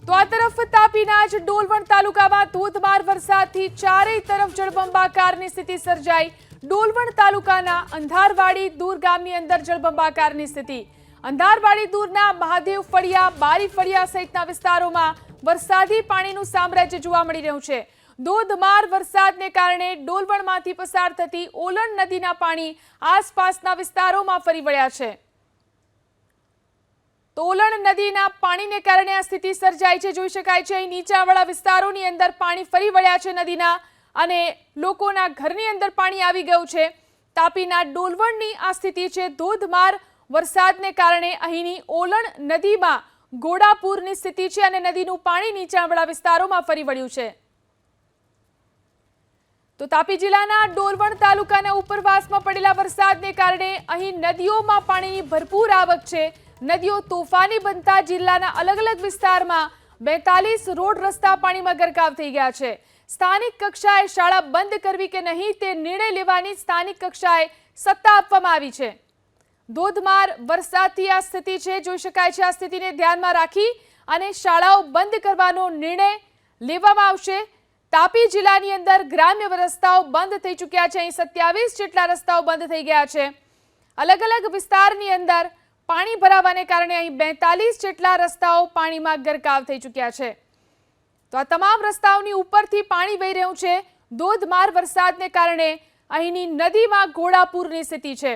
તો આ તરફ તાપીના જ ડોલવણ તાલુકામાં ધોધમાર વરસાદથી ચારેય તરફ જળબંબાકારની સ્થિતિ સર્જાઈ। ડોલવણ તાલુકાના અંધારવાડી દૂર ગામની અંદર જળબંબાકારની સ્થિતિ। અંધારવાડી દૂરના મહાદેવ ફળિયા, બારી ફળિયા સહિતના વિસ્તારોમાં વરસાદી પાણીનું સામ્રાજ્ય જોવા મળી રહ્યું છે। ધોધમાર વરસાદને કારણે ડોલવણમાંથી પસાર થતી ઓલણ નદીના પાણી આસપાસના વિસ્તારોમાં ફરી વળ્યા છે। ઓલણ નદીના પાણીને કારણે આ સ્થિતિ સર્જાઈ છે। જોઈ શકાય છે અહીં નીચાણવાળા વિસ્તારોની અંદર પાણી ફરી વળ્યા છે નદીના, અને લોકોના ઘરની અંદર પાણી આવી ગયું છે। તાપીના ડોલવણની આ સ્થિતિ છે। ધોધમાર વરસાદને કારણે અહીંની ઓલણ નદીમાં ઘોડાપૂરની સ્થિતિ છે અને નદીનું પાણી નીચાણવાળા વિસ્તારોમાં ફરી વળ્યું છે। તો તાપી જિલ્લાના ડોલવણ તાલુકાના ઉપરવાસમાં પડેલા વરસાદને કારણે અહીં નદીઓમાં પાણીની ભરપૂર આવક છે। નદીઓ તોફાની બનતા જિલ્લાના અલગ અલગ વિસ્તારમાં 42 રોડ રસ્તા પાણીમાં ગરકાવ થઈ ગયા છે। સ્થાનિક કક્ષાએ શાળા બંધ કરવી કે નહીં તે નિર્ણય લેવાની સ્થાનિક કક્ષાએ સત્તા આપવામાં આવી છે। ધોધમાર વરસાદથી આ સ્થિતિ છે। જોઈ શકાય છે આ સ્થિતિને ધ્યાનમાં રાખી અને શાળાઓ બંધ કરવાનો નિર્ણય લેવામાં આવશે। તાપી જિલ્લાની અંદર ગ્રામ્ય રસ્તાઓ બંધ થઈ ચૂક્યા છે। અહીં 27 જેટલા રસ્તાઓ બંધ થઈ ગયા છે। અલગ અલગ વિસ્તારની અંદર પાણી ભરાવાને કારણે અહીં 42 જેટલા રસ્તાઓ પાણીમાં ગરકાવ થઈ ચૂક્યા છે। તો આ તમામ રસ્તાઓની ઉપરથી પાણી વહી રહ્યું છે। ધોધમાર વરસાદને કારણે અહીંની નદીમાં ઘોડાપૂરની સ્થિતિ છે,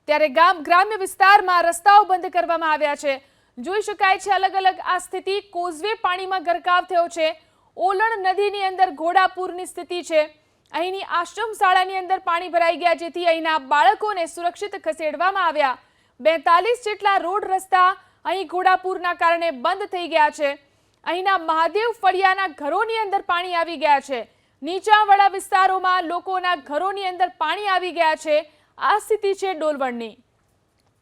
ત્યારે ગ્રામ્ય વિસ્તારમાં રસ્તાઓ બંધ કરવામાં આવ્યા છે। જોઈ શકાય છે અલગ અલગ આ સ્થિતિ। કોઝવે પાણીમાં ગરકાવ થયો છે। ઓલણ નદીની અંદર ઘોડાપૂરની સ્થિતિ છે। અહીંની આશ્રમ શાળાની અંદર પાણી ભરાઈ ગયા, જેથી અહીંના બાળકોને સુરક્ષિત ખસેડવામાં આવ્યા। 42 જેટલા રોડ રસ્તા અહીં ઘોડાપૂરના કારણે બંધ થઈ ગયા છે। અહીંના મહાદેવ ફળિયાના ઘરોની અંદર પાણી આવી ગયા છે। નીચાણવાળા વિસ્તારોમાં લોકોના ઘરોની અંદર પાણી આવી ગયા છે। આ સ્થિતિ છે ડોલવણની।